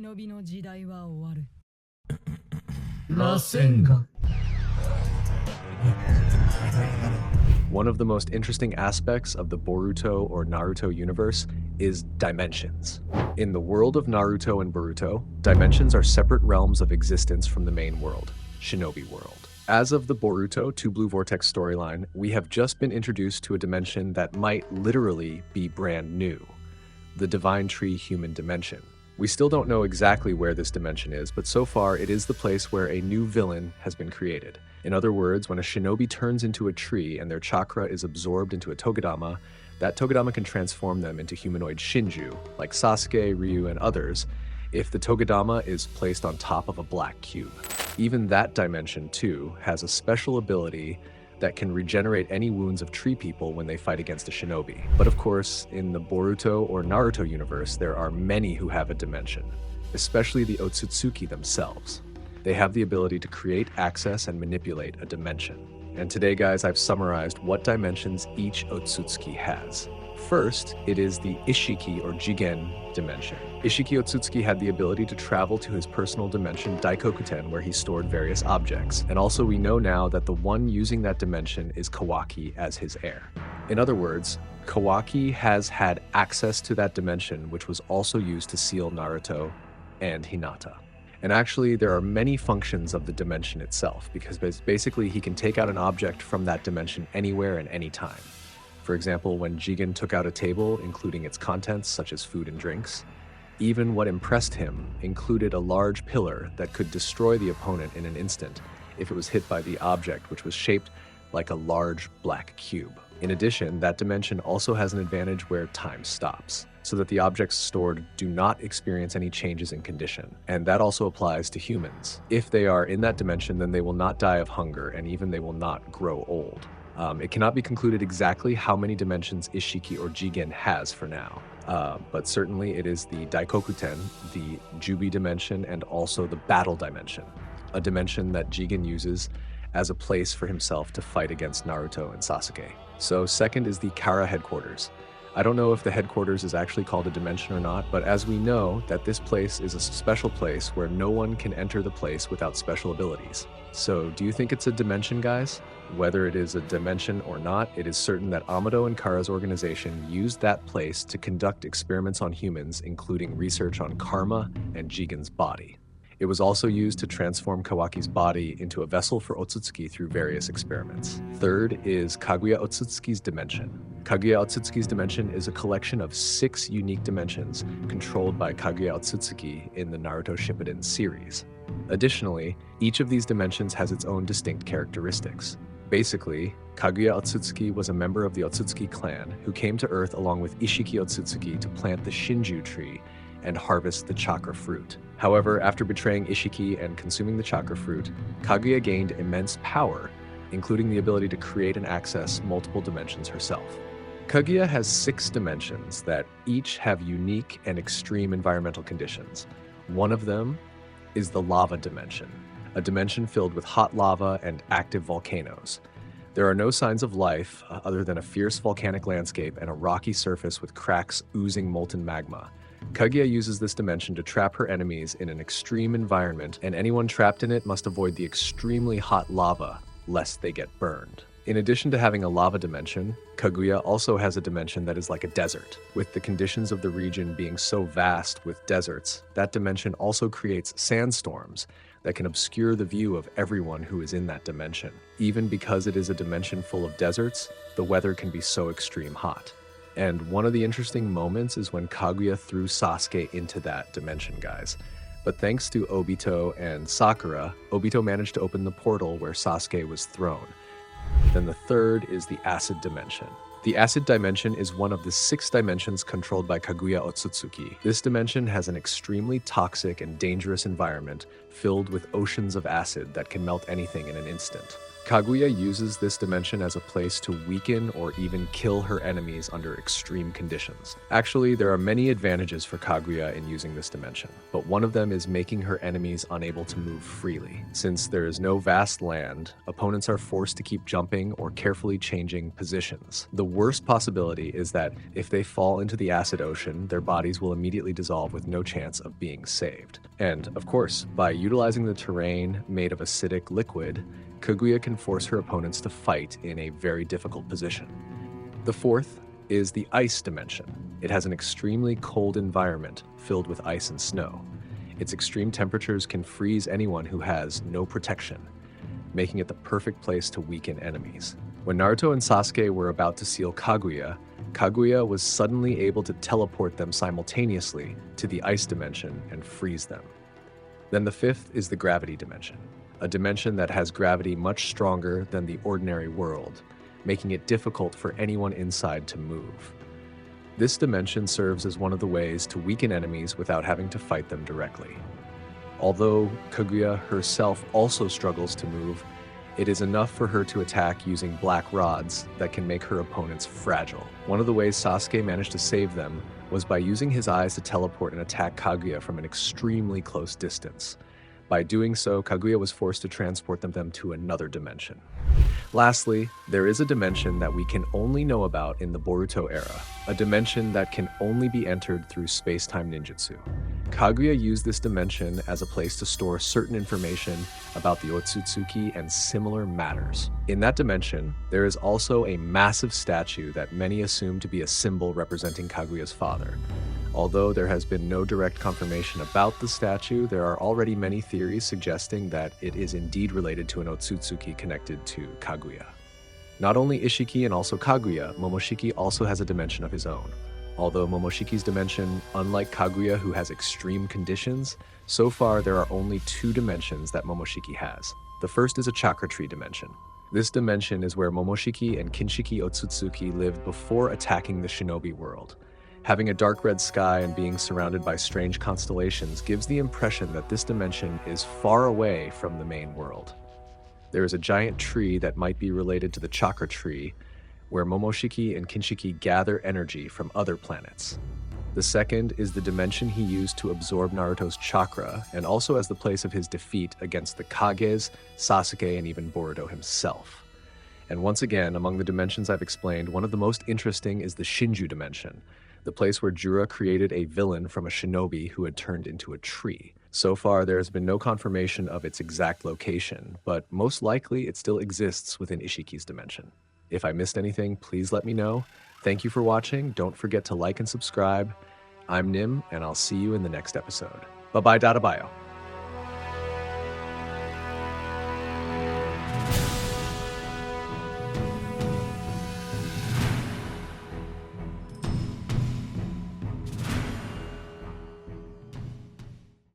One of the most interesting aspects of the Boruto or Naruto universe is dimensions. In the world of Naruto and Boruto, dimensions are separate realms of existence from the main world, Shinobi World. As of the Boruto 2 Blue Vortex storyline, we have just been introduced to a dimension that might literally be brand new, the Divine Tree Human Dimension. We still don't know exactly where this dimension is, but so far it is the place where a new villain has been created. In other words, when a shinobi turns into a tree and their chakra is absorbed into a Togodama, that Togodama can transform them into humanoid Shinju, like Sasuke, Ryu, and others, if the Togodama is placed on top of a black cube. Even that dimension, too, has a special ability that can regenerate any wounds of tree people when they fight against a shinobi. But of course, in the Boruto or Naruto universe, there are many who have a dimension, especially the Otsutsuki themselves. They have the ability to create, access, and manipulate a dimension. And today, guys, I've summarized what dimensions each Otsutsuki has. First, it is the Isshiki or Jigen dimension. Isshiki Otsutsuki had the ability to travel to his personal dimension Daikokuten, where he stored various objects. And also we know now that the one using that dimension is Kawaki as his heir. In other words, Kawaki has had access to that dimension, which was also used to seal Naruto and Hinata. And actually, there are many functions of the dimension itself, because basically he can take out an object from that dimension anywhere and anytime. For example, when Jigen took out a table, including its contents such as food and drinks, even what impressed him included a large pillar that could destroy the opponent in an instant if it was hit by the object, which was shaped like a large black cube. In addition, that dimension also has an advantage where time stops, so that the objects stored do not experience any changes in condition. And that also applies to humans. If they are in that dimension, then they will not die of hunger, and even they will not grow old. It cannot be concluded exactly how many dimensions Isshiki or Jigen has for now, but certainly it is the Daikokuten, the Jubi dimension, and also the Battle dimension, a dimension that Jigen uses as a place for himself to fight against Naruto and Sasuke. So second is the Kara headquarters. I don't know if the headquarters is actually called a dimension or not, but as we know that this place is a special place where no one can enter the place without special abilities. So do you think it's a dimension, guys? Whether it is a dimension or not, it is certain that Amado and Kara's organization used that place to conduct experiments on humans, including research on karma and Jigen's body. It was also used to transform Kawaki's body into a vessel for Otsutsuki through various experiments. Third is Kaguya Otsutsuki's dimension. Kaguya Otsutsuki's dimension is a collection of 6 unique dimensions controlled by Kaguya Otsutsuki in the Naruto Shippuden series. Additionally, each of these dimensions has its own distinct characteristics. Basically, Kaguya Otsutsuki was a member of the Otsutsuki clan who came to Earth along with Isshiki Otsutsuki to plant the Shinju tree and harvest the chakra fruit. However, after betraying Isshiki and consuming the chakra fruit, Kaguya gained immense power, including the ability to create and access multiple dimensions herself. Kaguya has 6 dimensions that each have unique and extreme environmental conditions. One of them is the lava dimension, a dimension filled with hot lava and active volcanoes. There are no signs of life other than a fierce volcanic landscape and a rocky surface with cracks oozing molten magma. Kaguya uses this dimension to trap her enemies in an extreme environment, and anyone trapped in it must avoid the extremely hot lava lest they get burned. In addition to having a lava dimension, Kaguya also has a dimension that is like a desert. With the conditions of the region being so vast with deserts, that dimension also creates sandstorms that can obscure the view of everyone who is in that dimension. Even because it is a dimension full of deserts, the weather can be so extreme hot. And one of the interesting moments is when Kaguya threw Sasuke into that dimension, guys. But thanks to Obito and Sakura, Obito managed to open the portal where Sasuke was thrown. Then the third is the acid dimension. The acid dimension is one of the 6 dimensions controlled by Kaguya Otsutsuki. This dimension has an extremely toxic and dangerous environment filled with oceans of acid that can melt anything in an instant. Kaguya uses this dimension as a place to weaken or even kill her enemies under extreme conditions. Actually, there are many advantages for Kaguya in using this dimension, but one of them is making her enemies unable to move freely. Since there is no vast land, opponents are forced to keep jumping or carefully changing positions. The worst possibility is that if they fall into the acid ocean, their bodies will immediately dissolve with no chance of being saved. And, of course, by utilizing the terrain made of acidic liquid, Kaguya can force her opponents to fight in a very difficult position. The fourth is the ice dimension. It has an extremely cold environment filled with ice and snow. Its extreme temperatures can freeze anyone who has no protection, making it the perfect place to weaken enemies. When Naruto and Sasuke were about to seal Kaguya, Kaguya was suddenly able to teleport them simultaneously to the ice dimension and freeze them. Then the fifth is the gravity dimension, a dimension that has gravity much stronger than the ordinary world, making it difficult for anyone inside to move. This dimension serves as one of the ways to weaken enemies without having to fight them directly. Although Kaguya herself also struggles to move, it is enough for her to attack using black rods that can make her opponents fragile. One of the ways Sasuke managed to save them was by using his eyes to teleport and attack Kaguya from an extremely close distance. By doing so, Kaguya was forced to transport them to another dimension. Lastly, there is a dimension that we can only know about in the Boruto era, a dimension that can only be entered through space-time ninjutsu. Kaguya used this dimension as a place to store certain information about the Otsutsuki and similar matters. In that dimension, there is also a massive statue that many assume to be a symbol representing Kaguya's father. Although there has been no direct confirmation about the statue, there are already many theories suggesting that it is indeed related to an Otsutsuki connected to Kaguya. Not only Isshiki and also Kaguya, Momoshiki also has a dimension of his own. Although Momoshiki's dimension, unlike Kaguya who has extreme conditions, so far there are only 2 dimensions that Momoshiki has. The first is a chakra tree dimension. This dimension is where Momoshiki and Kinshiki Otsutsuki lived before attacking the shinobi world. Having a dark red sky and being surrounded by strange constellations gives the impression that this dimension is far away from the main world. There is a giant tree that might be related to the chakra tree, where Momoshiki and Kinshiki gather energy from other planets. The second is the dimension he used to absorb Naruto's chakra, and also as the place of his defeat against the Kages, Sasuke, and even Boruto himself. And once again, among the dimensions I've explained, one of the most interesting is the Shinju dimension, the place where Jura created a villain from a shinobi who had turned into a tree. So far, there has been no confirmation of its exact location, but most likely it still exists within Isshiki's dimension. If I missed anything, please let me know. Thank you for watching. Don't forget to like and subscribe. I'm Nim, and I'll see you in the next episode. Bye-bye, Dadabayo.